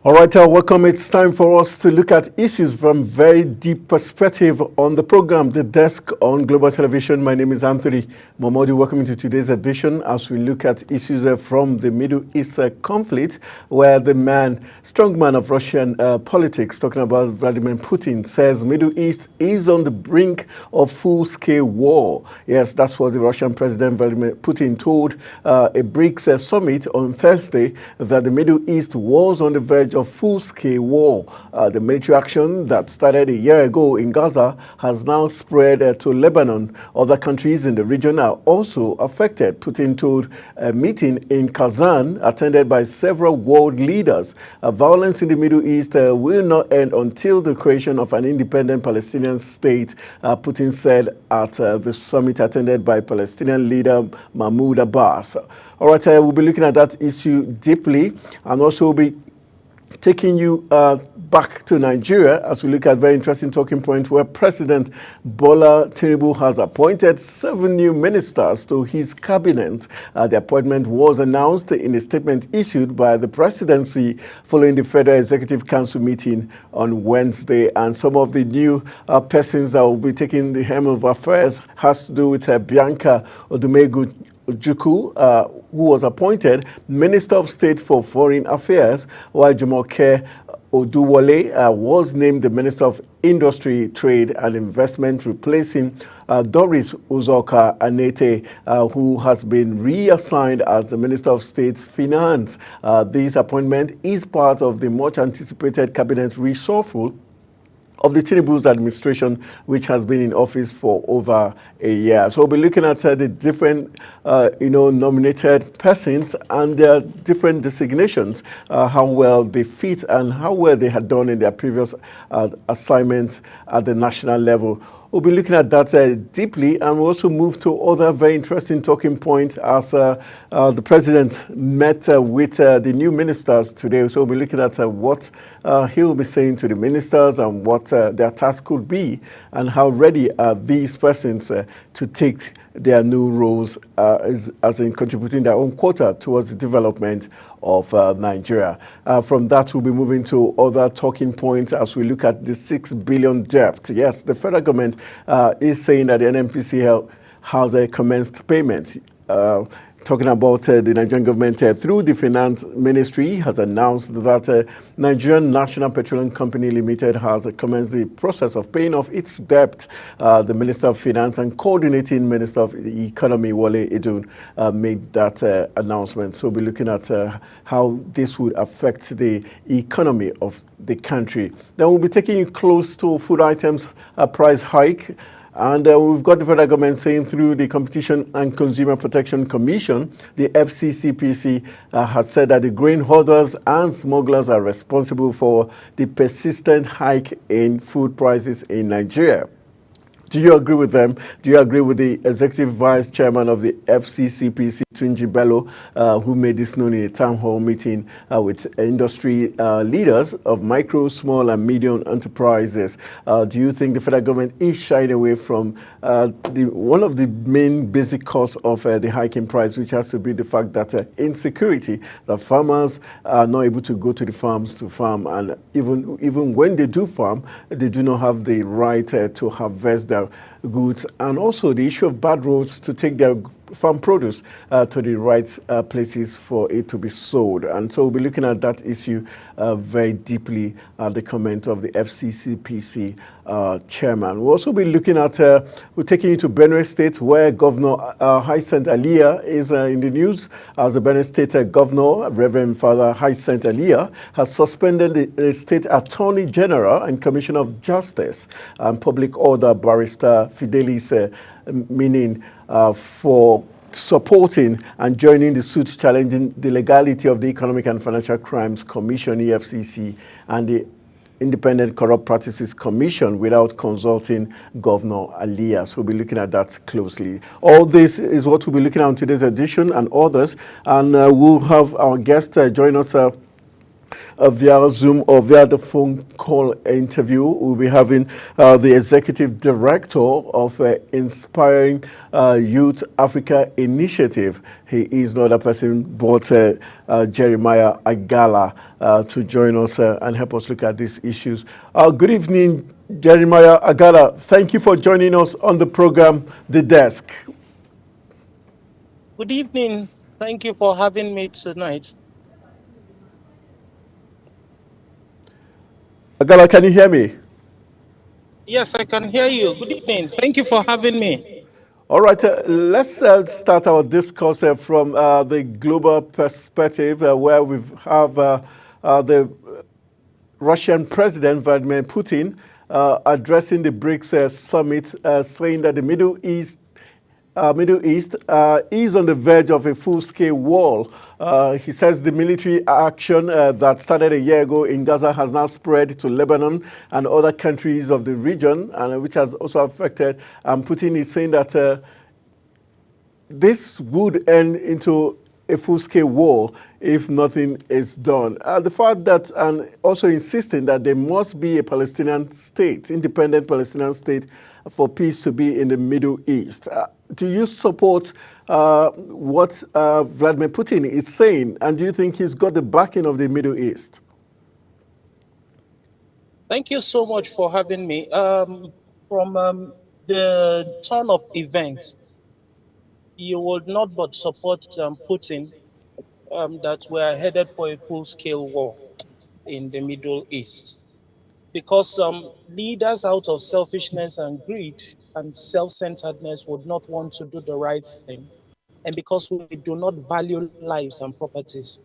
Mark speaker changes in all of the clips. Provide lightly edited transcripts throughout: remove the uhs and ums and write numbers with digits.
Speaker 1: All right, welcome. It's time for us to look at issues from very deep perspective on the program, The Desk on Global Television. My name is Anthony Momodi. Welcome to today's edition as we look at issues from the Middle East conflict, where the strongman of Russian politics, talking about Vladimir Putin, says Middle East is on the brink of full-scale war. Yes, that's what the Russian President Vladimir Putin told a BRICS summit on Thursday, that the Middle East was on the verge of full-scale war. The military action that started a year ago in Gaza has now spread to Lebanon. Other countries in the region are also affected. Putin told a meeting in Kazan, attended by several world leaders. Violence in the Middle East will not end until the creation of an independent Palestinian state, Putin said at the summit attended by Palestinian leader Mahmoud Abbas. All right, we'll be looking at that issue deeply, and also we'll be taking you back to Nigeria as we look at a very interesting talking point where President Bola Tinubu has appointed 7 new ministers to his cabinet. The appointment was announced in a statement issued by the presidency following the Federal Executive Council meeting on Wednesday. And some of the new persons that will be taking the helm of affairs has to do with Bianca Odumegu Ojukwu, who was appointed Minister of State for Foreign Affairs, while Jumoke Oduwole was named the Minister of Industry, Trade and Investment, replacing Doris Uzoka Anete, who has been reassigned as the Minister of State Finance. This appointment is part of the much anticipated cabinet reshuffle of the Tinubu's administration, which has been in office for over a year. So we'll be looking at the different, nominated persons and their different designations, how well they fit and how well they had done in their previous assignments at the national level. We'll be looking at that deeply, and we'll also move to other very interesting talking points as the president met with the new ministers today. So we'll be looking at what he will be saying to the ministers and what their task could be, and how ready are these persons to take their new roles as in contributing their own quota towards the development of Nigeria. From that, we'll be moving to other talking points as we look at the 6 billion debt. Yes, the federal government is saying that the NNPC has commenced payment. Talking about the Nigerian government through the Finance Ministry has announced that Nigerian National Petroleum Company Limited has commenced the process of paying off its debt. The Minister of Finance and Coordinating Minister of the Economy, Wale Edun, made that announcement. So we'll be looking at how this would affect the economy of the country. Then we'll be taking you close to food items price hike. And we've got the federal government saying through the Competition and Consumer Protection Commission, the FCCPC has said that the grain hoarders and smugglers are responsible for the persistent hike in food prices in Nigeria. Do you agree with them? Do you agree with the Executive Vice Chairman of the FCCPC, Tunji Bello, who made this known in a town hall meeting with industry leaders of micro, small and medium enterprises? Do you think the federal government is shying away from one of the main basic causes of the hiking price, which has to be the fact that insecurity, that farmers are not able to go to the farms to farm, and even when they do farm, they do not have the right to harvest their goods, and also the issue of bad roads to take their farm produce to the right places for it to be sold. And so we'll be looking at that issue very deeply at the comment of the FCCPC chairman. We'll also be looking at, we're taking you to Benue State, where Governor Hyacinth Alia is in the news, as the Benue State Governor, Reverend Father Hyacinth Alia, has suspended the State Attorney General and Commissioner of Justice and Public Order, Barrister Fidelis Meaning, for supporting and joining the suit challenging the legality of the Economic and Financial Crimes Commission, EFCC, and the Independent Corrupt Practices Commission without consulting Governor Alia. So we'll be looking at that closely. All this is what we'll be looking at in today's edition and others. And we'll have our guest join us via Zoom or via the phone call interview. We'll be having the Executive Director of Inspiring Youth Africa Initiative. He is not a person but Jeremiah Agala to join us and help us look at these issues. Good evening, Jeremiah Agala. Thank you for joining us on the program, The Desk.
Speaker 2: Good evening. Thank you for having me tonight.
Speaker 1: Agala, can you hear me?
Speaker 2: Yes, I can hear you. Good evening. Thank you for having me.
Speaker 1: All right, let's start our discourse from the global perspective, where we have the Russian President Vladimir Putin addressing the BRICS summit, saying that the Middle East is on the verge of a full-scale war. He says the military action that started a year ago in Gaza has now spread to Lebanon and other countries of the region, and which has also affected. Putin is saying that this would end into a full-scale war if nothing is done. The fact that, and also insisting that there must be a Palestinian state, independent Palestinian state, for peace to be in the Middle East. Do you support what Vladimir Putin is saying, and do you think he's got the backing of the Middle East?
Speaker 2: Thank you so much for having me. From the turn of events, you would not but support Putin that we are headed for a full-scale war in the Middle East. Because leaders out of selfishness and greed and self-centeredness would not want to do the right thing. And because we do not value lives and properties,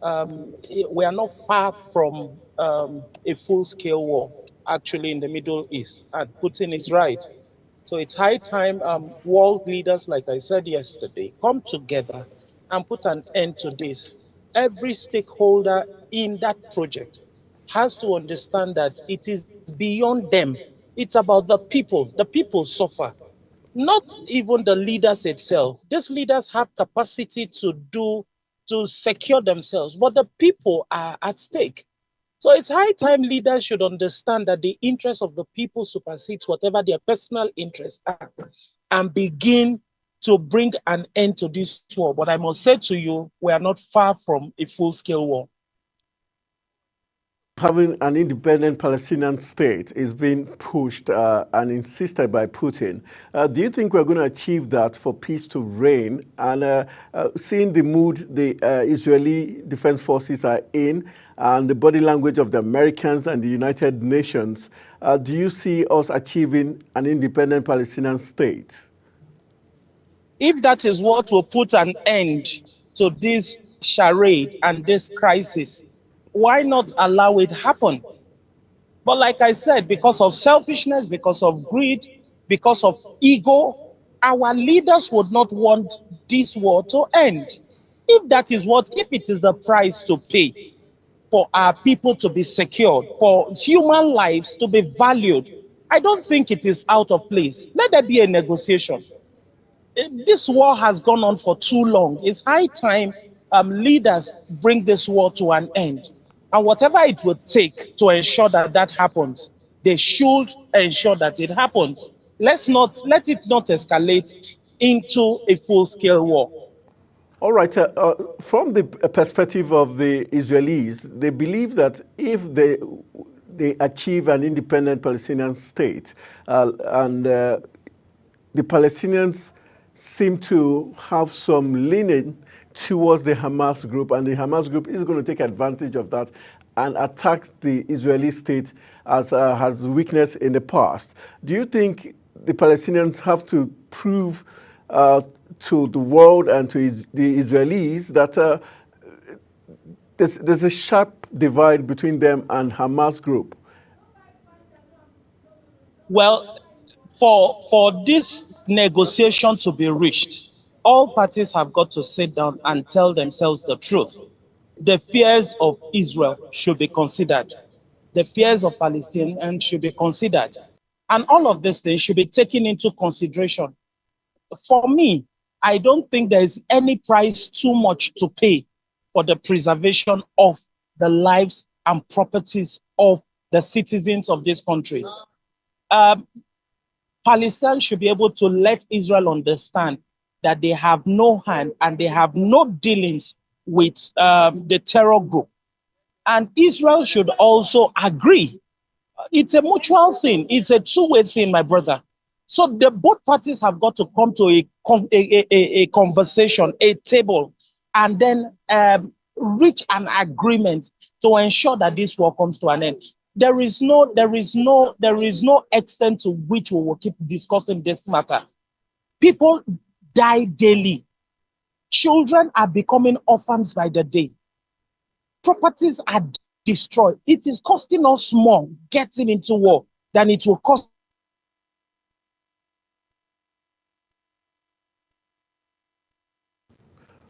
Speaker 2: we are not far from a full-scale war actually in the Middle East. And Putin is right. So it's high time world leaders, like I said yesterday, come together and put an end to this. Every stakeholder in that project has to understand that it is beyond them. It's about the people. The people suffer, not even the leaders itself. These leaders have capacity to secure themselves, but the people are at stake. So it's high time leaders should understand that the interests of the people supersedes whatever their personal interests are and begin to bring an end to this war. But I must say to you, we are not far from a full-scale war.
Speaker 1: Having an independent Palestinian state is being pushed and insisted by Putin. Do you think we're going to achieve that for peace to reign? And seeing the mood the Israeli Defense Forces are in and the body language of the Americans and the United Nations, do you see us achieving an independent Palestinian state?
Speaker 2: If that is what will put an end to this charade and this crisis, why not allow it happen? But like I said, because of selfishness, because of greed, because of ego, our leaders would not want this war to end. If it is the price to pay for our people to be secured, for human lives to be valued, I don't think it is out of place. Let there be a negotiation. This war has gone on for too long. It's high time leaders bring this war to an end. And whatever it would take to ensure that that happens, they should ensure that it happens. Let it not escalate into a full-scale war.
Speaker 1: All right. From the perspective of the Israelis, they believe that if they achieve an independent Palestinian state, and the Palestinians seem to have some leaning towards the Hamas group, and the Hamas group is going to take advantage of that and attack the Israeli state as has weakness in the past. Do you think the Palestinians have to prove to the world and to the Israelis that there's a sharp divide between them and Hamas group?
Speaker 2: Well, for this negotiation to be reached, all parties have got to sit down and tell themselves the truth. The fears of Israel should be considered. The fears of Palestinians should be considered. And all of these things should be taken into consideration. For me, I don't think there is any price too much to pay for the preservation of the lives and properties of the citizens of this country. Palestine should be able to let Israel understand that they have no hand and they have no dealings with the terror group. And Israel should also agree. It's a mutual thing. It's a two-way thing, my brother. So the both parties have got to come to a conversation, a table, and then reach an agreement to ensure that this war comes to an end. There is no extent to which we will keep discussing this matter. People die daily. Children are becoming orphans by the day. Properties are destroyed. It is costing us more getting into war than it will cost.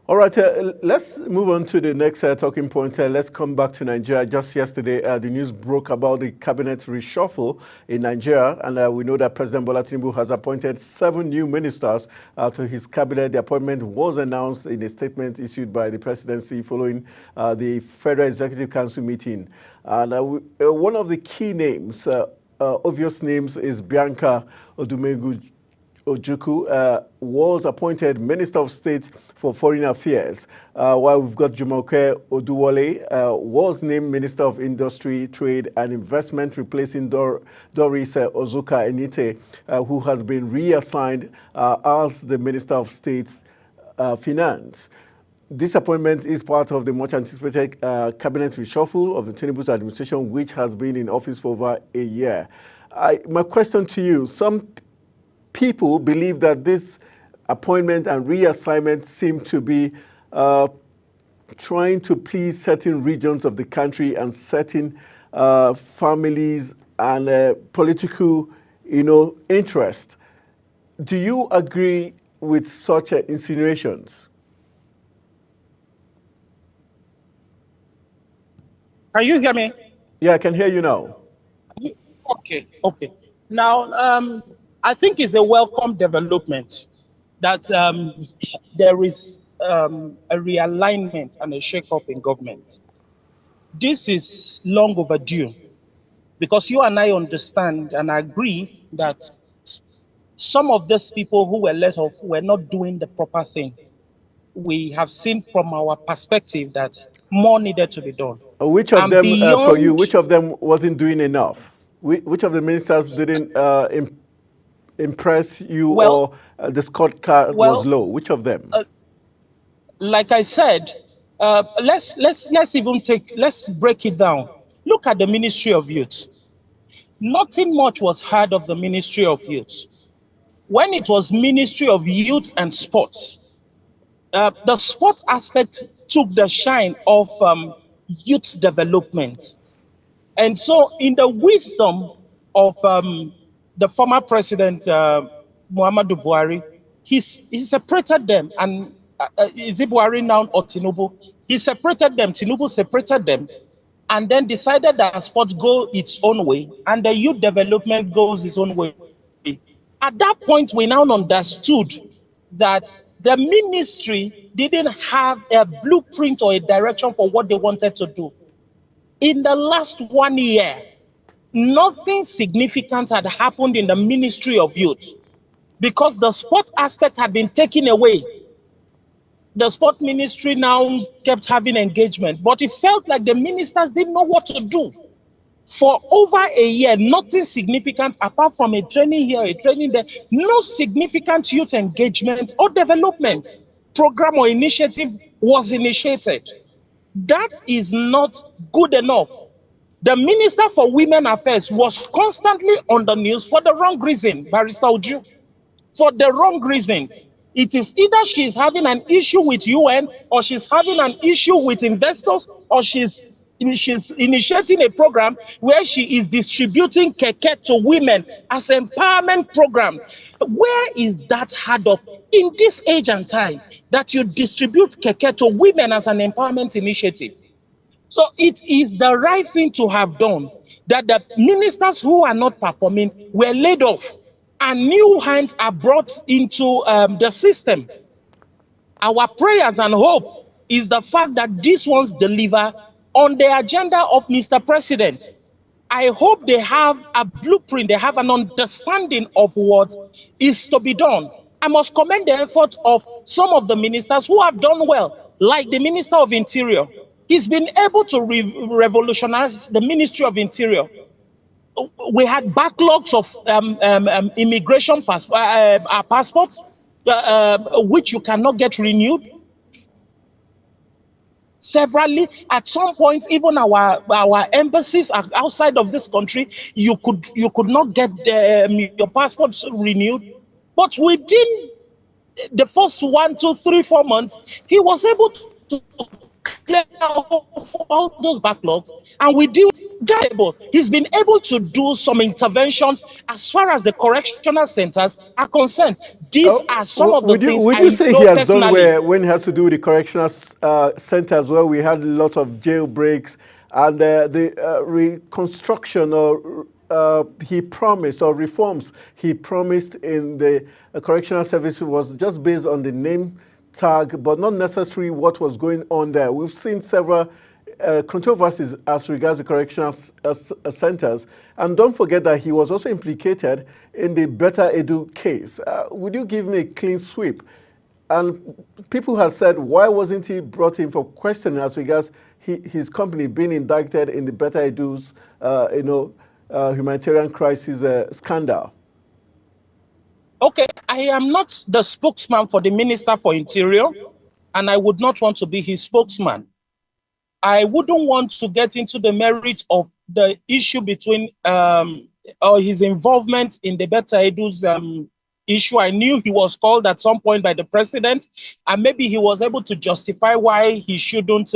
Speaker 1: All right, let's move on to the next talking point. Let's come back to Nigeria. Just yesterday, the news broke about the cabinet reshuffle in Nigeria, and we know that President Bola Tinubu has appointed 7 new ministers to his cabinet. The appointment was announced in a statement issued by the presidency following the Federal Executive Council meeting. And one of the key names, obvious names, is Bianca Odumegu Ojukwu, was appointed Minister of State for Foreign Affairs, while we've got Jumoke Oduwole, was named Minister of Industry, Trade and Investment, replacing Doris Ozuka Enite, who has been reassigned as the Minister of State Finance. This appointment is part of the much anticipated cabinet reshuffle of the Tinubu's administration, which has been in office for over a year. My question to you, some people believe that this appointment and reassignment seem to be trying to please certain regions of the country and certain families and political, interest. Do you agree with such insinuations?
Speaker 2: Can you hear me?
Speaker 1: Yeah, I can hear you now.
Speaker 2: Okay. Now, I think it's a welcome development that there is a realignment and a shake-up in government. This is long overdue because you and I understand and agree that some of these people who were let off were not doing the proper thing. We have seen from our perspective that more needed to be done.
Speaker 1: Which of them, for you, which of them wasn't doing enough? Which of the ministers didn't impress you, or the scorecard was low? Which of them?
Speaker 2: Like I said, let's break it down. Look at the Ministry of Youth. Nothing much was heard of the Ministry of Youth. When it was Ministry of Youth and Sports, the sport aspect took the shine of youth development. And so in the wisdom of the former president, Muhammadu Buhari, he separated them. And is it Buhari now or Tinubu? He separated them, Tinubu separated them, and then decided that sport go its own way and the youth development goes its own way. At that point, we now understood that the ministry didn't have a blueprint or a direction for what they wanted to do. In the last 1 year, nothing significant had happened in the Ministry of Youth because the sport aspect had been taken away. The sport ministry now kept having engagement, but it felt like the ministers didn't know what to do. For over a year, nothing significant apart from a training here, a training there, no significant youth engagement or development program or initiative was initiated. That is not good enough. The Minister for Women Affairs was constantly on the news for the wrong reason, Barrister Uju. For the wrong reasons. It is either she's having an issue with UN, or she's having an issue with investors, or she's initiating a program where she is distributing keke to women as an empowerment program. Where is that heard of in this age and time that you distribute keke to women as an empowerment initiative? So it is the right thing to have done, that the ministers who are not performing were laid off and new hands are brought into the system. Our prayers and hope is the fact that these ones deliver on the agenda of Mr. President. I hope they have a blueprint, they have an understanding of what is to be done. I must commend the effort of some of the ministers who have done well, like the Minister of Interior. He's been able to revolutionize the Ministry of Interior. We had backlogs of immigration passports, which you cannot get renewed. Severally, at some point, even our embassies outside of this country, you could not get your passports renewed. But within the first 1, 2, 3, 4 months, he was able to clear all those backlogs, and we deal able. He's been able to do some interventions as far as the correctional centers are concerned. These are some of the things
Speaker 1: would
Speaker 2: I
Speaker 1: you say
Speaker 2: know
Speaker 1: he has done
Speaker 2: personally.
Speaker 1: when it has to do with the correctional centers, where we had a lot of jailbreaks and the reconstruction or he promised, or reforms he promised in the correctional service was just based on the name tag, but not necessarily what was going on there. We've seen several controversies as regards the correctional centers. And don't forget that he was also implicated in the Better Edu case. Would you give me a clean sweep? And people have said, why wasn't he brought in for questioning as regards his company being indicted in the Better Edu's humanitarian crisis scandal?
Speaker 2: Okay, I am not the spokesman for the Minister for Interior, and I would not want to be his spokesman. I wouldn't want to get into the merit of the issue between or his involvement in the Better Edu's issue. I knew he was called at some point by the president, and maybe he was able to justify why he shouldn't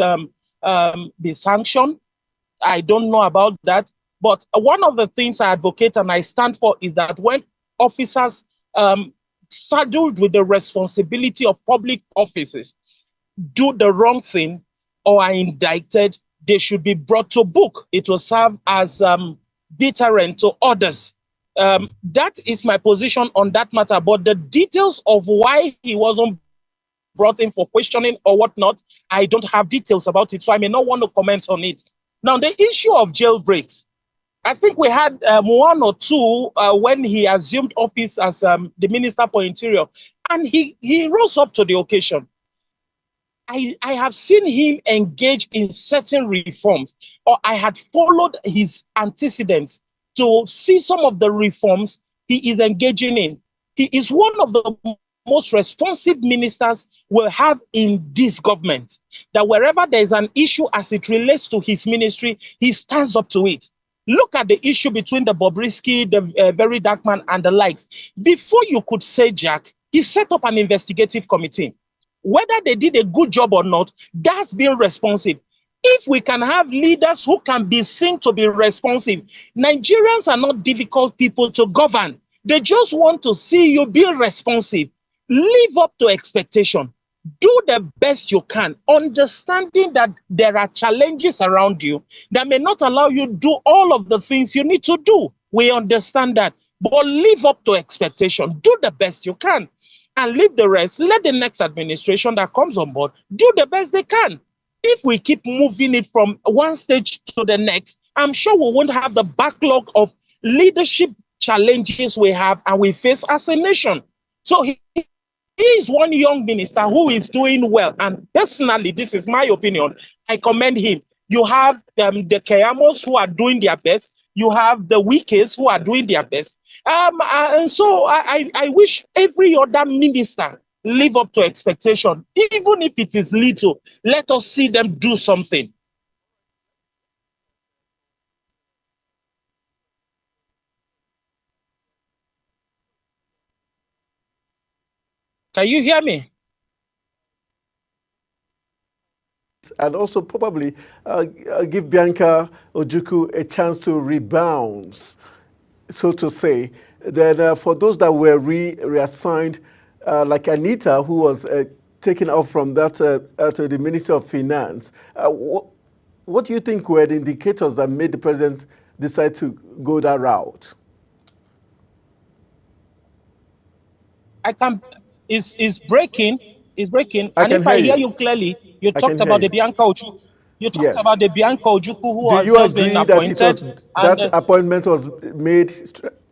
Speaker 2: be sanctioned. I don't know about that. But one of the things I advocate and I stand for is that when officers saddled with the responsibility of public offices do the wrong thing or are indicted, they should be brought to book. It will serve as deterrent to others. That is my position on that matter. But the details of why he wasn't brought in for questioning or whatnot, I don't have details about it, so I may not want to comment on it. Now, the issue of jailbreaks, I think we had 1 or 2 when he assumed office as the Minister for Interior, and he rose up to the occasion. I have seen him engage in certain reforms, or I had followed his antecedents to see some of the reforms he is engaging in. He is one of the most responsive ministers we'll have in this government, that wherever there is an issue as it relates to his ministry, he stands up to it. Look at the issue between the Bobrisky, the Very Dark Man, and the likes. Before you could say Jack, he set up an investigative committee. Whether they did a good job or not, that's being responsive. If we can have leaders who can be seen to be responsive, Nigerians are not difficult people to govern. They just want to see you be responsive. Live up to expectation. Do the best you can, understanding that there are challenges around you that may not allow you to do all of the things you need to do. We understand that, but live up to expectation. Do the best you can and leave the rest. Let the next administration that comes on board do the best they can. If we keep moving it from one stage to the next, I'm sure we won't have the backlog of leadership challenges we have and we face as a nation. So he is one young minister who is doing well. And personally, this is my opinion, I commend him. You have the Kayamos who are doing their best. You have the Wikis who are doing their best. And so I wish every other minister live up to expectation. Even if it is little, let us see them do something. Can you hear me?
Speaker 1: And also probably give Bianca Ojukwu a chance to rebound, so to say. Then for those that were reassigned, like Anita, who was taken off from that to the Minister of Finance, what do you think were the indicators that made the president decide to go that route?
Speaker 2: It's breaking. It's breaking.
Speaker 1: I
Speaker 2: And
Speaker 1: can
Speaker 2: if I
Speaker 1: hear
Speaker 2: hear
Speaker 1: you.
Speaker 2: you clearly, you
Speaker 1: I
Speaker 2: talked
Speaker 1: can hear
Speaker 2: about the
Speaker 1: you.
Speaker 2: Bianca Ojukwu. You talked
Speaker 1: Yes.
Speaker 2: about the Bianca Ojukwu who
Speaker 1: Do
Speaker 2: has
Speaker 1: you
Speaker 2: just been
Speaker 1: agree that it was
Speaker 2: appointed, and
Speaker 1: that appointment was made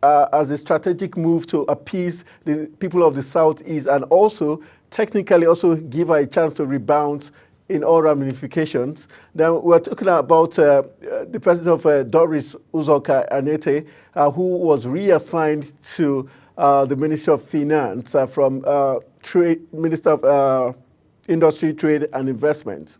Speaker 1: as a strategic move to appease the people of the Southeast and also technically also give her a chance to rebound in all ramifications? Then we're talking about the president of Doris Uzoka Anete, who was reassigned to the Ministry of Finance from Minister of Industry, Trade and Investment.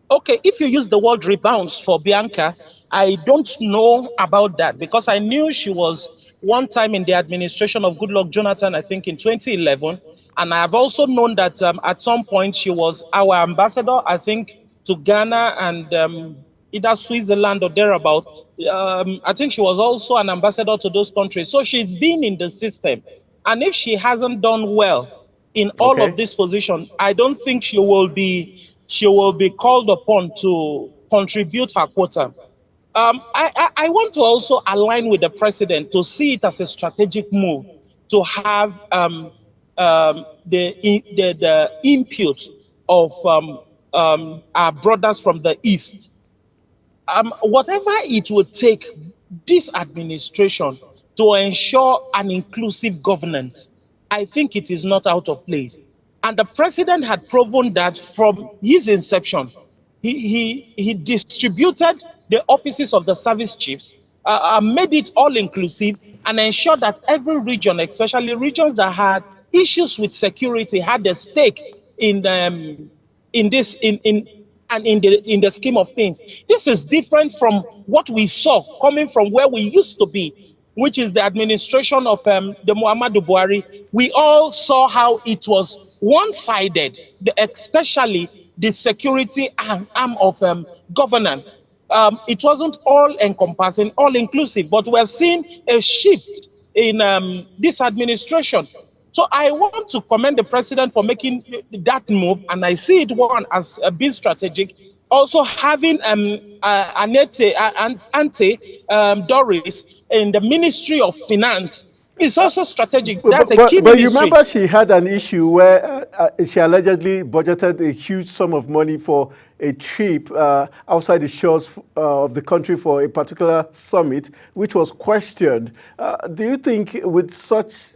Speaker 2: okay, if you use the word rebounds for Bianca, I don't know about that because I knew she was one time in the administration of Goodluck Jonathan, I think in 2011. And I have also known that at some point she was our ambassador, I think, to Ghana and either Switzerland or thereabout. I think she was also an ambassador to those countries. So she's been in the system. And if she hasn't done well in all of
Speaker 1: Okay.
Speaker 2: this position, I don't think she will be called upon to contribute her quota. I want to also align with the president to see it as a strategic move to have the input of our brothers from the East. Whatever it would take this administration to ensure an inclusive governance, I think it is not out of place. And the president had proven that from his inception. He distributed the offices of the service chiefs, made it all inclusive, and ensured that every region, especially regions that had issues with security, had a stake in this in the scheme of things. This is different from what we saw coming from where we used to be, which is the administration of the Muhammadu Buhari. We all saw how it was one-sided, especially the security arm of governance. It wasn't all-encompassing, all-inclusive, but we're seeing a shift in this administration. So I want to commend the president for making that move, and I see it one as being strategic. Also having Ante Doris in the Ministry of Finance is also strategic. That's a key
Speaker 1: but you
Speaker 2: ministry.
Speaker 1: remember she had an issue where she allegedly budgeted a huge sum of money for a trip outside the shores of the country for a particular summit, which was questioned. Do you think with such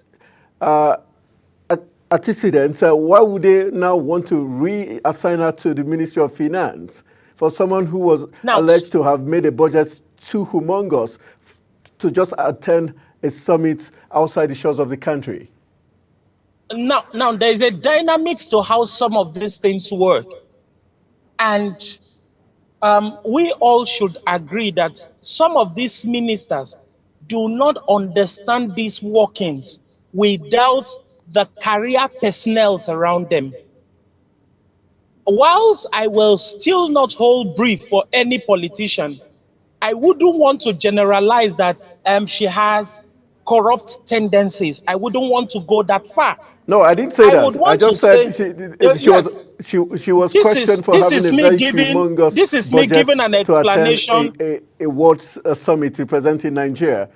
Speaker 1: antecedents, why would they now want to reassign her to the Ministry of Finance for someone who was alleged to have made a budget too humongous to just attend a summit outside the shores of the country?
Speaker 2: Now there is a dynamics to how some of these things work. And we all should agree that some of these ministers do not understand these workings without the career personnel around them. Whilst I will still not hold brief for any politician, I wouldn't want to generalize that she has corrupt tendencies. I wouldn't want to go that far.
Speaker 1: No, I didn't say that. I just said she was questioned for having a very humongous budget to attend a World Summit representing Nigeria.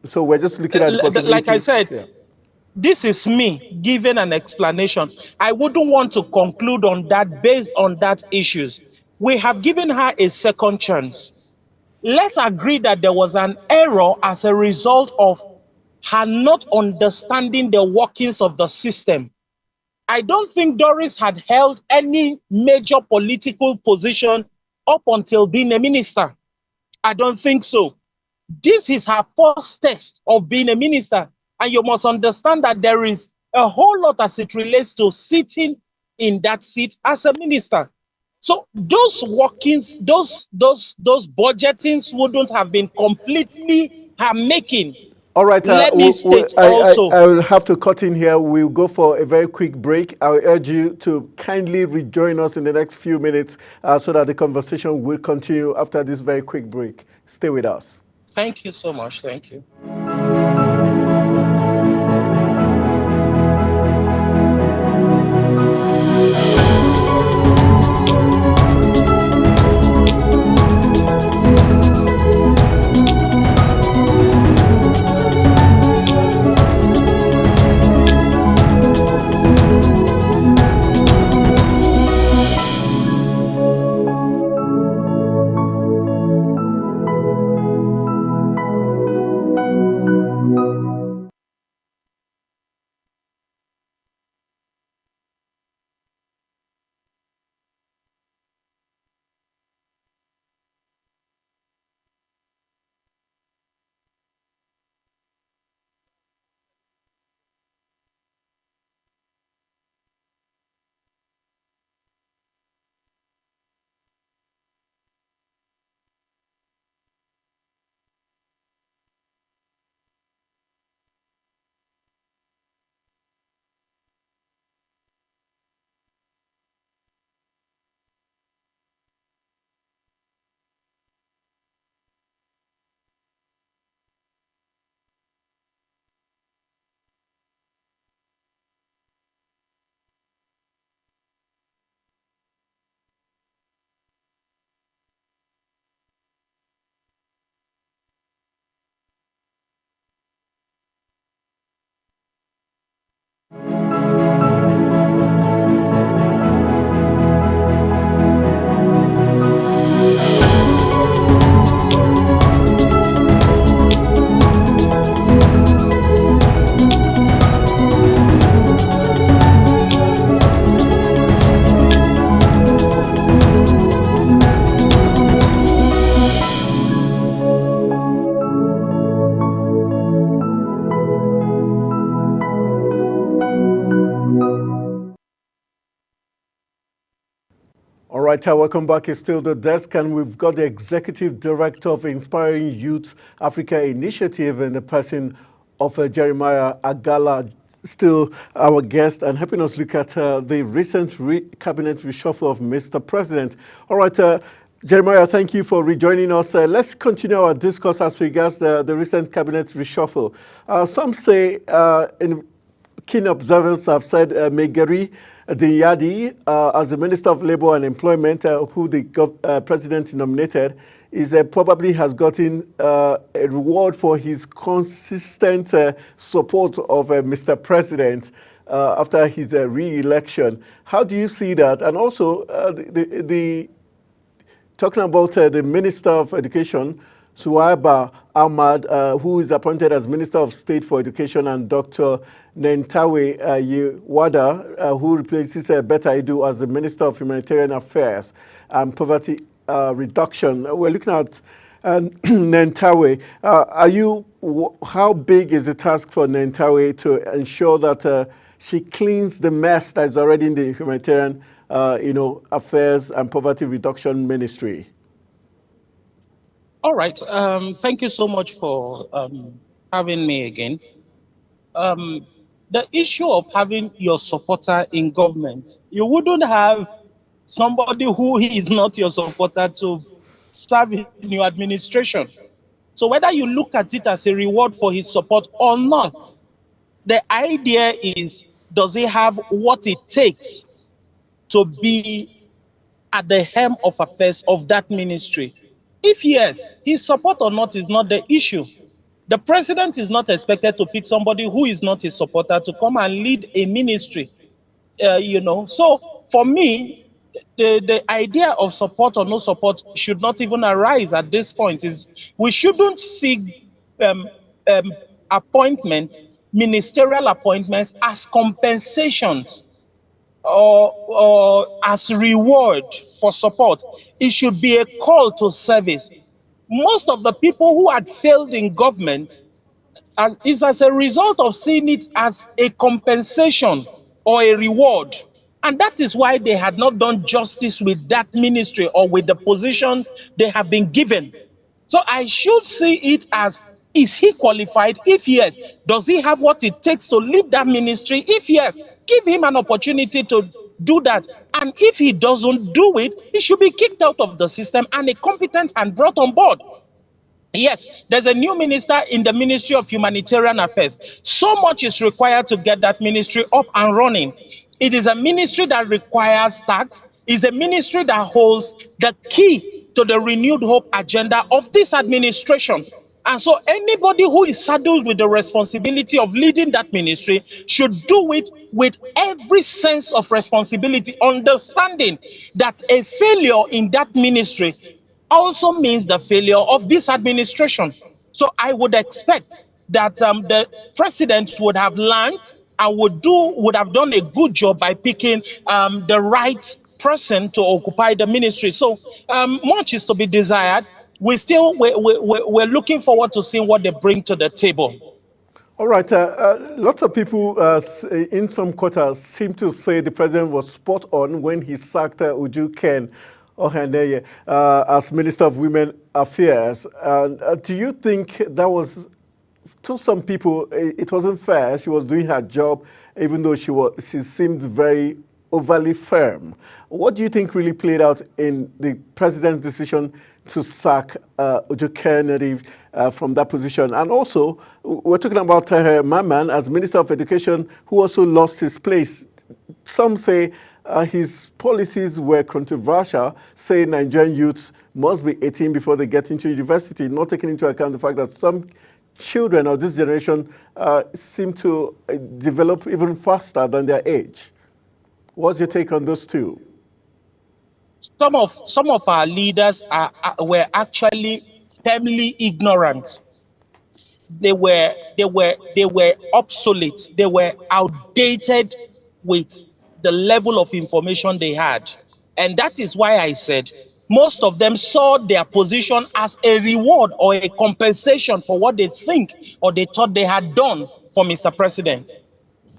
Speaker 1: So we're just looking at the possibility.
Speaker 2: Like I said, this is me giving an explanation. I wouldn't want to conclude on that based on that issues. We have given her a second chance. Let's agree that there was an error as a result of her not understanding the workings of the system. I don't think Doris had held any major political position up until being a minister. I don't think so. This is her first test of being a minister. And you must understand that there is a whole lot as it relates to sitting in that seat as a minister. So those workings, those budgetings wouldn't have been completely her making.
Speaker 1: All right,
Speaker 2: let me state also.
Speaker 1: I will have to cut in here. We'll go for a very quick break. I will urge you to kindly rejoin us in the next few minutes so that the conversation will continue after this very quick break. Stay with us.
Speaker 2: Thank you so much. Thank you.
Speaker 1: right, welcome back. It's still the desk, and we've got the Executive Director of Inspiring Youth Africa Initiative in the person of Jeremiah Agala, still our guest, and helping us look at the recent cabinet reshuffle of Mr. President. All right, Jeremiah, thank you for rejoining us. Let's continue our discourse as regards the recent cabinet reshuffle. Some say, in keen observers have said, Megari Dinyadi, as the Minister of Labour and Employment, who the President nominated, probably has gotten a reward for his consistent support of Mr. President after his re-election. How do you see that? And also, talking about the Minister of Education, Suwaiba Ahmad, who is appointed as Minister of State for Education, and Dr. Nentawe Yewada, who replaces Betta Idu as the Minister of Humanitarian Affairs and Poverty Reduction. We're looking at Nentawe. How big is the task for Nentawe to ensure that she cleans the mess that is already in the Humanitarian Affairs and Poverty Reduction Ministry?
Speaker 2: All right. Thank you so much for having me again. The issue of having your supporter in government, you wouldn't have somebody who is not your supporter to serve in your administration. So whether you look at it as a reward for his support or not, the idea is, does he have what it takes to be at the helm of affairs of that ministry? If yes, his support or not is not the issue. The president is not expected to pick somebody who is not his supporter to come and lead a ministry, So for me, the idea of support or no support should not even arise at this point. We shouldn't seek ministerial appointments as compensations or as reward for support. It should be a call to service. Most of the people who had failed in government is as a result of seeing it as a compensation or a reward. And that is why they had not done justice with that ministry or with the position they have been given. So I should see it as, is he qualified? If yes, does he have what it takes to lead that ministry? If yes, give him an opportunity to do that. And if he doesn't do it, he should be kicked out of the system and a competent and brought on board. Yes, there's a new minister in the Ministry of Humanitarian Affairs. So much is required to get that ministry up and running. It is a ministry that requires tact. It's a ministry that holds the key to the renewed hope agenda of this administration. And so anybody who is saddled with the responsibility of leading that ministry should do it with every sense of responsibility, understanding that a failure in that ministry also means the failure of this administration. So I would expect that the president would have learned and would have done a good job by picking the right person to occupy the ministry. So much is to be desired. We're looking forward to seeing what they bring to the table.
Speaker 1: All right. Lots of people in some quarters seem to say the president was spot on when he sacked Uju Ken Ohaneye as Minister of Women Affairs. Do you think that was, to some people, it wasn't fair? She was doing her job, even though she seemed very overly firm. What do you think really played out in the president's decision to sack Uju Kennedy from that position? And also, we're talking about Mamman as Minister of Education, who also lost his place. Some say his policies were controversial, saying Nigerian youths must be 18 before they get into university, not taking into account the fact that some children of this generation seem to develop even faster than their age. What's your take on those two?
Speaker 2: Some of our leaders were actually firmly ignorant. They were obsolete. They were outdated with the level of information they had. And that is why I said most of them saw their position as a reward or a compensation for what they think or they thought they had done for Mr. President.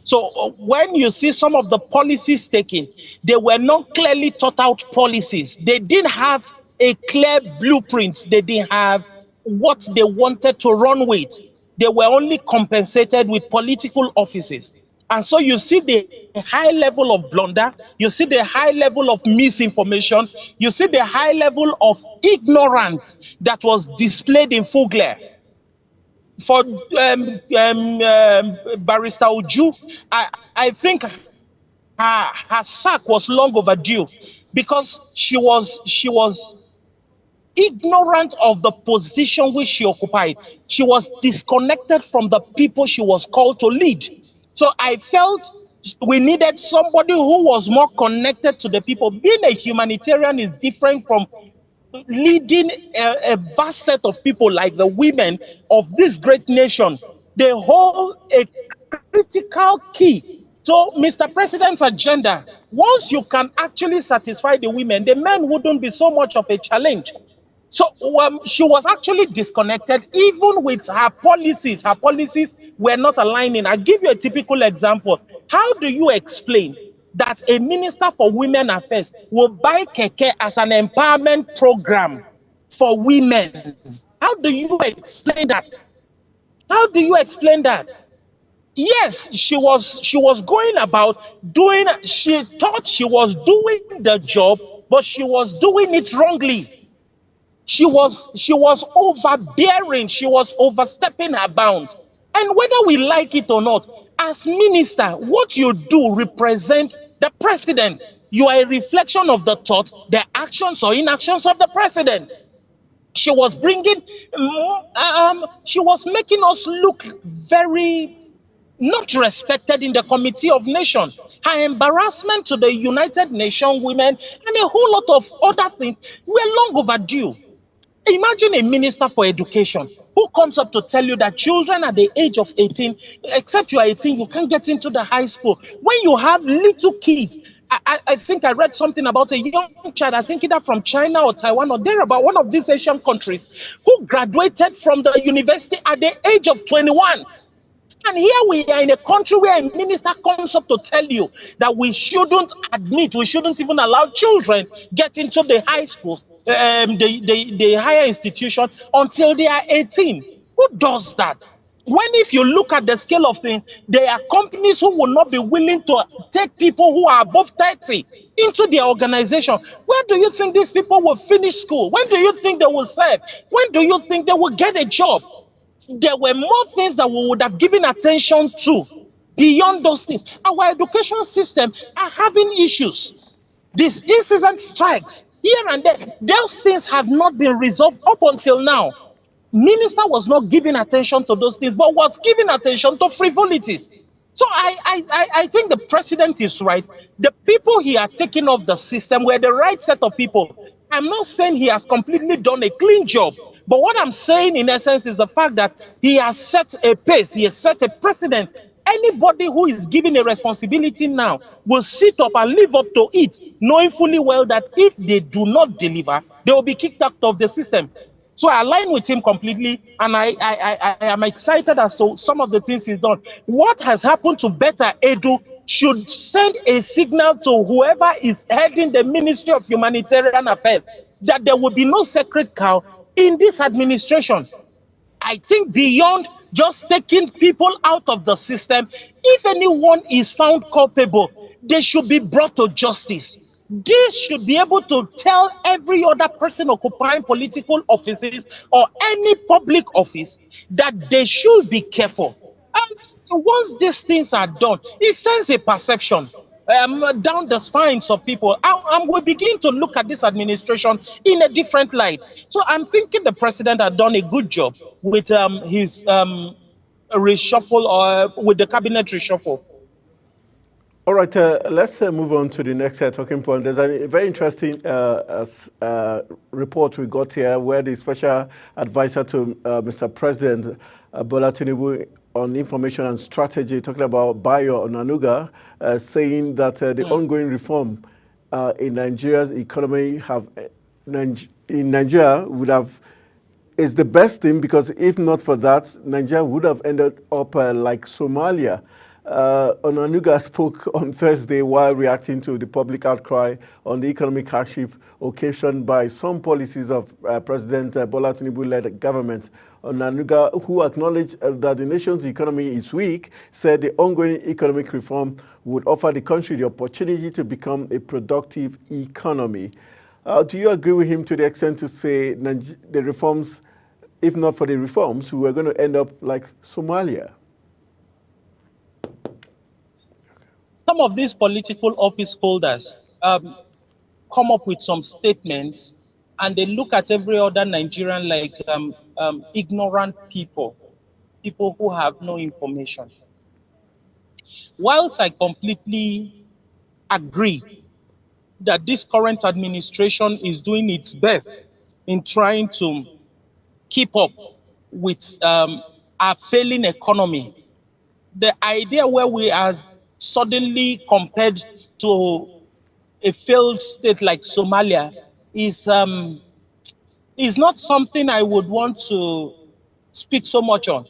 Speaker 2: So when you see some of the policies taken, they were not clearly thought out policies. They didn't have a clear blueprint. They didn't have what they wanted to run with. They were only compensated with political offices. And so you see the high level of blunder, you see the high level of misinformation, you see the high level of ignorance that was displayed in full glare. For Barrister Uju, I think her sack was long overdue because she was ignorant of the position which she occupied. She was disconnected from the people she was called to lead. So I felt we needed somebody who was more connected to the people. Being a humanitarian is different from leading a vast set of people like the women of this great nation. They hold a critical key to Mr. President's agenda. Once you can actually satisfy the women, the men wouldn't be so much of a challenge. So she was actually disconnected even with her policies. Her policies were not aligning. I'll give you a typical example. How do you explain that a minister for women affairs will buy keke as an empowerment program for women? How do you explain that? How do you explain that? Yes, she was going about doing, she thought she was doing the job, but she was doing it wrongly. She was overbearing, she was overstepping her bounds. And whether we like it or not, as minister, what you do represents the president. You are a reflection of the thought, the actions or inactions of the president. She was bringing, she was making us look very not respected in the Committee of Nations. Her embarrassment to the United Nations women and a whole lot of other things were long overdue. Imagine a minister for education who comes up to tell you that children at the age of 18, except you are 18, you can't get into the high school. When you have little kids, I think I read something about a young child, I think either from China or Taiwan or thereabout, one of these Asian countries, who graduated from the university at the age of 21. And here we are in a country where a minister comes up to tell you that we shouldn't admit, we shouldn't even allow children get into the high school, the higher institution until they are 18. Who does that? When if you look at the scale of things, there are companies who will not be willing to take people who are above 30 into their organization. Where do you think these people will finish school? When do you think they will serve? When do you think they will get a job? There were more things that we would have given attention to beyond those things. Our education system are having issues. This incessant strikes here and there. Those things have not been resolved up until now. Minister was not giving attention to those things, but was giving attention to frivolities. So I think the president is right. The people he had taken off the system were the right set of people. I'm not saying he has completely done a clean job, but what I'm saying in essence is the fact that he has set a pace, he has set a precedent. Anybody who is given a responsibility now will sit up and live up to it, knowing fully well that if they do not deliver, they will be kicked out of the system. So I align with him completely, and I am excited as to some of the things he's done. What has happened to Betta Edu should send a signal to whoever is heading the Ministry of Humanitarian Affairs that there will be no sacred cow in this administration. I think beyond just taking people out of the system, if anyone is found culpable, they should be brought to justice. This should be able to tell every other person occupying political offices or any public office that they should be careful. And once these things are done, it sends a perception down the spines of people, and we begin to look at this administration in a different light. So I'm thinking the president had done a good job with his reshuffle, or with the cabinet reshuffle.
Speaker 1: All right, let's move on to the next talking point. There's a very interesting report we got here where the special advisor to Mr. President Bola Tinubu on information and strategy, talking about Bayo Onanuga, saying that the ongoing reform in Nigeria's economy is the best thing, because if not for that, Nigeria would have ended up like Somalia. Onanuga spoke on Thursday while reacting to the public outcry on the economic hardship occasioned by some policies of President Bola Tinubu-led government. Onanuga, who acknowledged that the nation's economy is weak, said the ongoing economic reform would offer the country the opportunity to become a productive economy. Do you agree with him to the extent to say the reforms, if not for the reforms, we were going to end up like Somalia?
Speaker 2: Some of these political office holders come up with some statements and they look at every other Nigerian like ignorant people who have no information. Whilst I completely agree that this current administration is doing its best in trying to keep up with our failing economy, the idea where we are suddenly compared to a failed state like Somalia is not something I would want to speak so much on.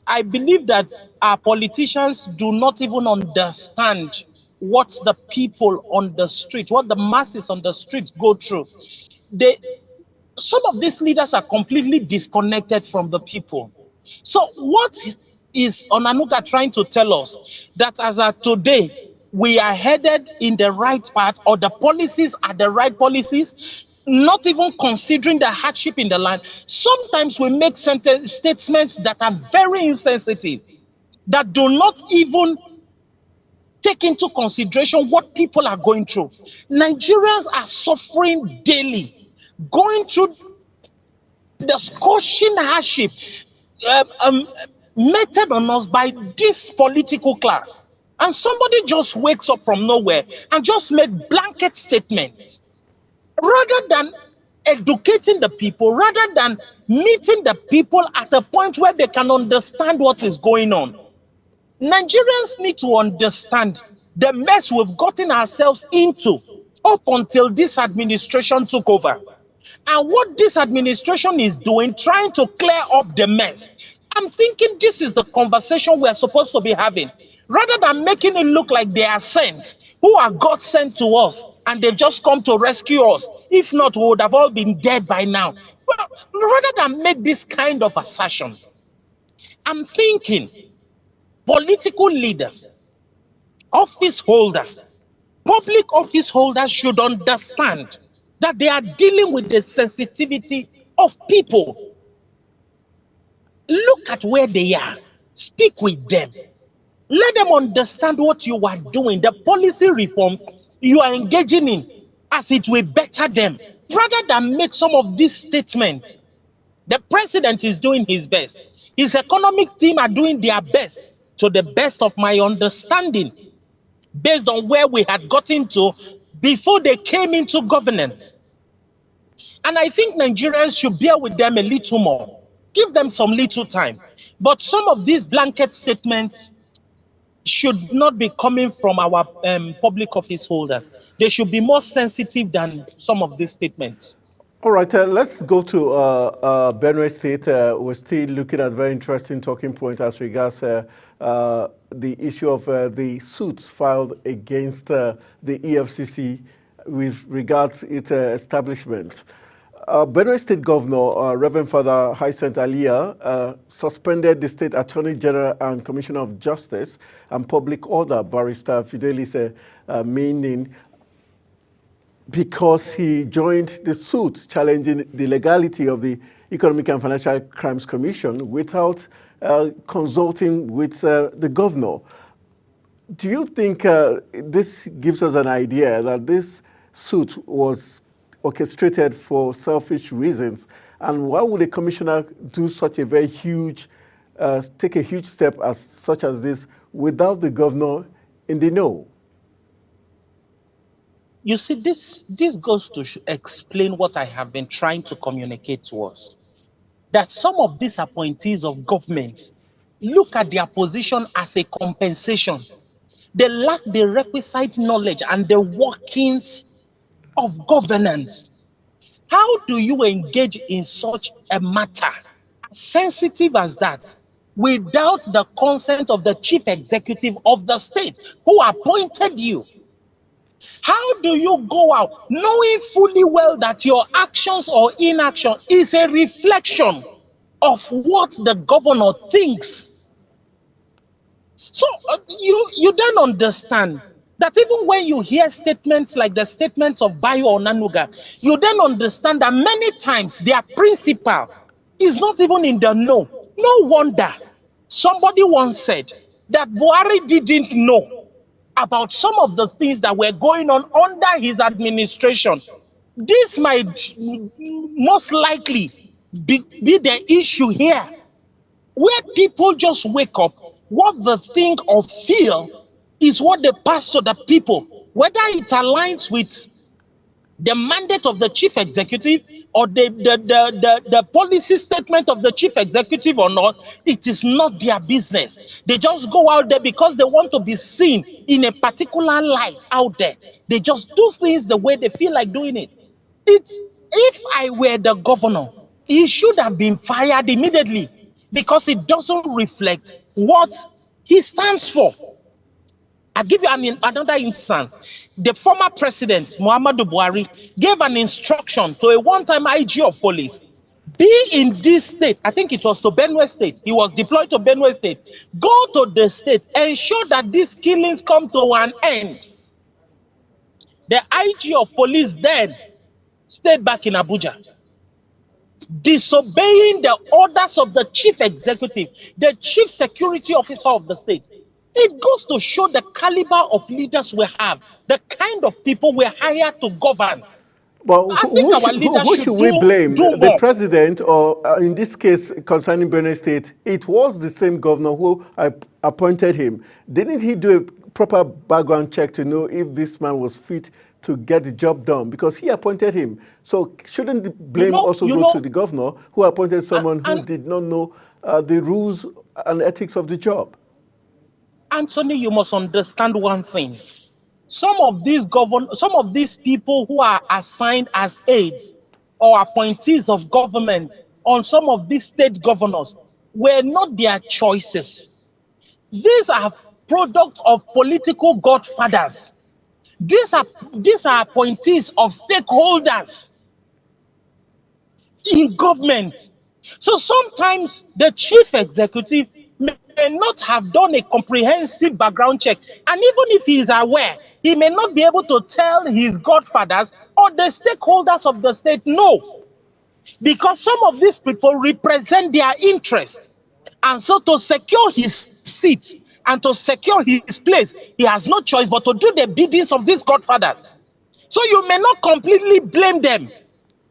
Speaker 2: I believe that our politicians do not even understand what the people on the street, what the masses on the street go through. Some of these leaders are completely disconnected from the people. So what is Onanuga trying to tell us? That as of today, we are headed in the right path, or the policies are the right policies, not even considering the hardship in the land. Sometimes we make statements that are very insensitive, that do not even take into consideration what people are going through. Nigerians are suffering daily, going through the scorching hardship meted on us by this political class. And somebody just wakes up from nowhere and just make blanket statements rather than educating the people, rather than meeting the people at a point where they can understand what is going on. Nigerians need to understand the mess we've gotten ourselves into up until this administration took over. And what this administration is doing, trying to clear up the mess. I'm thinking this is the conversation we're supposed to be having, rather than making it look like they are saints who are God sent to us and they've just come to rescue us. If not, we would have all been dead by now. Well, rather than make this kind of assertions, I'm thinking political leaders, office holders, public office holders should understand that they are dealing with the sensitivity of people. Look at where they are. Speak with them. Let them understand what you are doing, the policy reforms you are engaging in, as it will better them, rather than make some of these statements. The president is doing his best. His economic team are doing their best, to the best of my understanding, based on where we had gotten to before they came into governance. And I think Nigerians should bear with them a little more. Give them some little time. But some of these blanket statements should not be coming from our public office holders. They should be more sensitive than some of these statements.
Speaker 1: All right, let's go to Benue State. We're still looking at a very interesting talking point as regards the issue of the suits filed against the EFCC with regards to its establishment. Benue State Governor, Reverend Father Hyacinth Alia, suspended the State Attorney General and Commissioner of Justice and Public Order, Barrister Fidelis Meaning, because he joined the suit challenging the legality of the Economic and Financial Crimes Commission without consulting with the governor. Do you think this gives us an idea that this suit was orchestrated for selfish reasons? And why would a commissioner do such a very huge, take a huge step such as this without the governor in the know?
Speaker 2: You see, this goes to explain what I have been trying to communicate to us. That some of these appointees of government look at their position as a compensation. They lack the requisite knowledge and the workings of governance. How do you engage in such a matter, as sensitive as that, without the consent of the chief executive of the state who appointed you? How do you go out knowing fully well that your actions or inaction is a reflection of what the governor thinks? So you don't understand that even when you hear statements like the statements of Bayo Onanuga, you then understand that many times their principal is not even in the know. No wonder somebody once said that Buhari didn't know about some of the things that were going on under his administration. This might most likely be the issue here, where people just wake up, what they think or feel is what they pass to the people, whether it aligns with the mandate of the chief executive or the policy statement of the chief executive or not. It is not their business. They just go out there because they want to be seen in a particular light out there. They just do things the way they feel like doing it. If I were the governor, he should have been fired immediately because it doesn't reflect what he stands for. I'll give you another instance. The former president, Muhammadu Buhari, gave an instruction to a one-time IG of police. Be in this state, I think it was to Benue State. He was deployed to Benue State. Go to the state, ensure that these killings come to an end. The IG of police then stayed back in Abuja, disobeying the orders of the chief executive, the chief security officer of the state. It goes to show the caliber of leaders we have, the kind of people we hire to govern.
Speaker 1: Well, who should we blame? The president, or in this case concerning Benue State, it was the same governor who appointed him. Didn't he do a proper background check to know if this man was fit to get the job done? Because he appointed him. So shouldn't the blame also go to the governor who appointed someone who did not know the rules and ethics of the job?
Speaker 2: Anthony, you must understand one thing. Some of these people who are assigned as aides or appointees of government on some of these state governors were not their choices. These are products of political godfathers. These are appointees of stakeholders in government. So sometimes the chief executive may not have done a comprehensive background check. And even if he is aware, he may not be able to tell his godfathers or the stakeholders of the state no. Because some of these people represent their interest. And so to secure his seat and to secure his place, he has no choice but to do the biddings of these godfathers. So you may not completely blame them,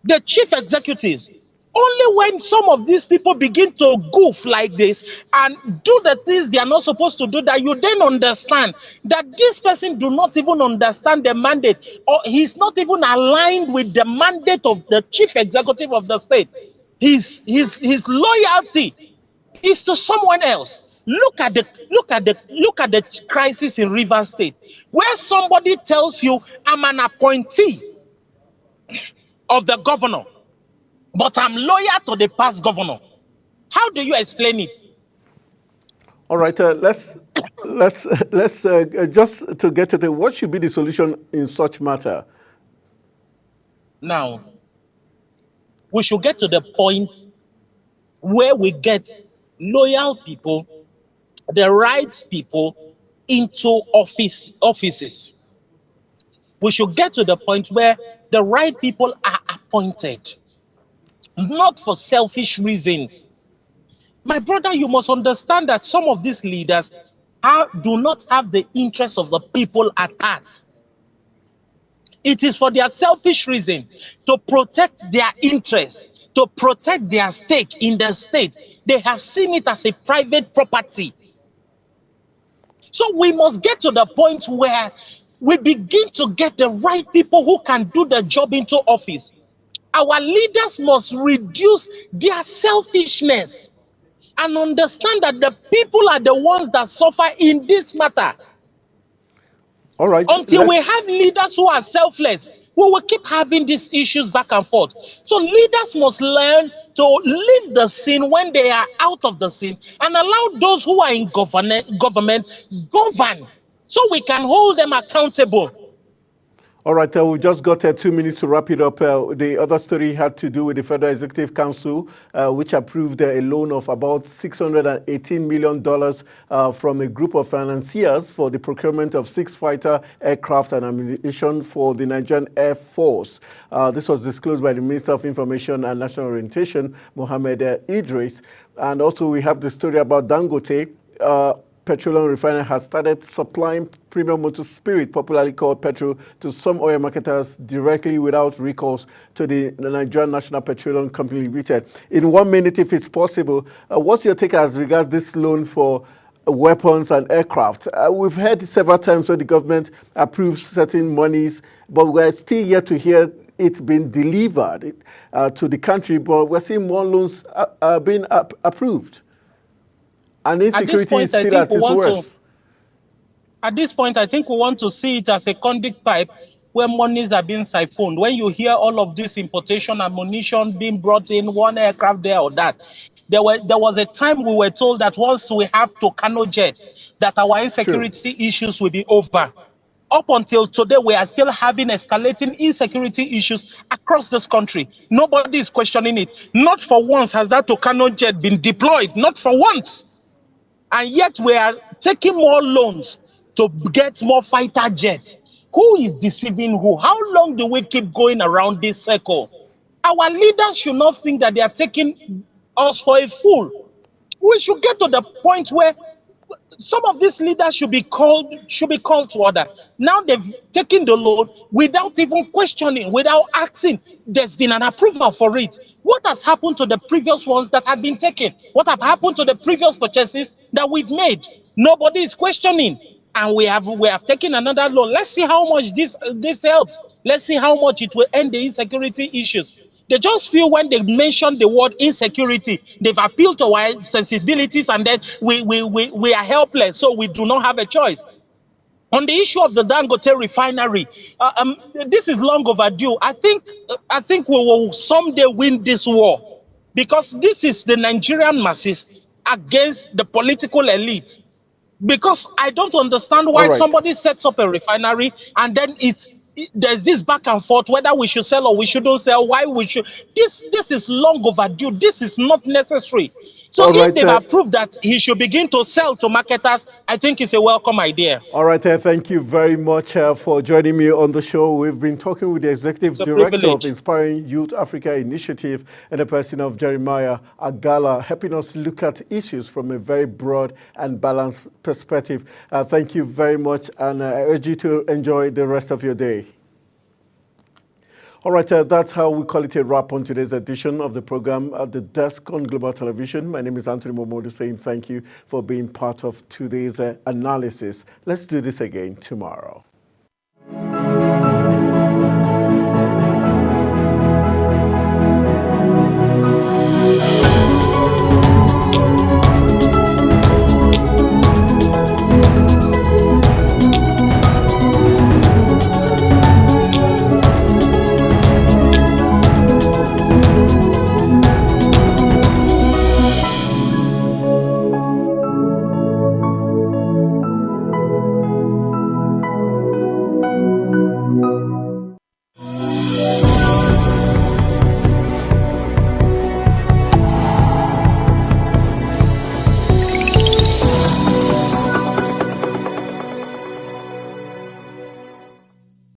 Speaker 2: the chief executives. Only when some of these people begin to goof like this and do the things they are not supposed to do, that you then understand that this person do not even understand the mandate, or he's not even aligned with the mandate of the chief executive of the state. His loyalty is to someone else. Look at the crisis in Rivers State, where somebody tells you, I'm an appointee of the governor, but I'm loyal to the past governor. How do you explain it?
Speaker 1: All right, let's just to get to what should be the solution in such matter.
Speaker 2: Now, we should get to the point where we get loyal people, the right people into offices. We should get to the point where the right people are appointed, not for selfish reasons. My brother, you must understand that some of these leaders do not have the interests of the people at heart. It is for their selfish reason, to protect their interests, to protect their stake in the state. They have seen it as a private property. So we must get to the point where we begin to get the right people who can do the job into office. Our leaders must reduce their selfishness and understand that the people are the ones that suffer in this matter.
Speaker 1: All right.
Speaker 2: Until we have leaders who are selfless, we will keep having these issues back and forth. So leaders must learn to leave the scene when they are out of the scene and allow those who are in government govern so we can hold them accountable.
Speaker 1: All right, we just got 2 minutes to wrap it up. The other story had to do with the Federal Executive Council, which approved a loan of about $618 million from a group of financiers for the procurement of 6 fighter aircraft and ammunition for the Nigerian Air Force. This was disclosed by the Minister of Information and National Orientation, Mohammed Idris. And also we have the story about Dangote. Petroleum refinery has started supplying premium motor spirit, popularly called petrol, to some oil marketers directly without recourse to the Nigerian National Petroleum Company Limited. In 1 minute, if it's possible, what's your take as regards this loan for weapons and aircraft? We've heard several times where the government approves certain monies, but we're still yet to hear it being delivered to the country, but we're seeing more loans being approved. And insecurity is still at its worst.
Speaker 2: At this point, I think we want to see it as a conduit pipe where monies are being siphoned. When you hear all of this importation, ammunition being brought in, one aircraft there or that, there was a time we were told that once we have Tucano jets, that our insecurity issues will be over. Up until today, we are still having escalating insecurity issues across this country. Nobody is questioning it. Not for once has that Tucano jet been deployed, not for once. And yet we are taking more loans to get more fighter jets. Who is deceiving who? How long do we keep going around this circle? Our leaders should not think that they are taking us for a fool. We should get to the point where some of these leaders should be called to order. Now they've taken the loan without even questioning, without asking. There's been an approval for it. What has happened to the previous ones that have been taken? What have happened to the previous purchases that we've made? Nobody is questioning. And we have taken another loan. Let's see how much this helps. Let's see how much it will end the insecurity issues. They just feel when they mention the word insecurity, they've appealed to our sensibilities, and then we are helpless, so we do not have a choice. On the issue of the Dangote refinery, this is long overdue. I think we will someday win this war, because this is the Nigerian masses against the political elite. Because I don't understand why somebody sets up a refinery and then there's this back and forth whether we should sell or we shouldn't sell, why we should. This is long overdue. This is not necessary. So if they've approved that he should begin to sell to marketers, I think it's a welcome idea.
Speaker 1: All right, thank you very much for joining me on the show. We've been talking with the Executive Director of Inspiring Youth Africa Initiative and the person of Jeremiah Agala, helping us look at issues from a very broad and balanced perspective. Thank you very much, and I urge you to enjoy the rest of your day. All right, that's how we call it a wrap on today's edition of the program at the Desk on Global Television. My name is Anthony Momodu, saying thank you for being part of today's analysis. Let's do this again tomorrow.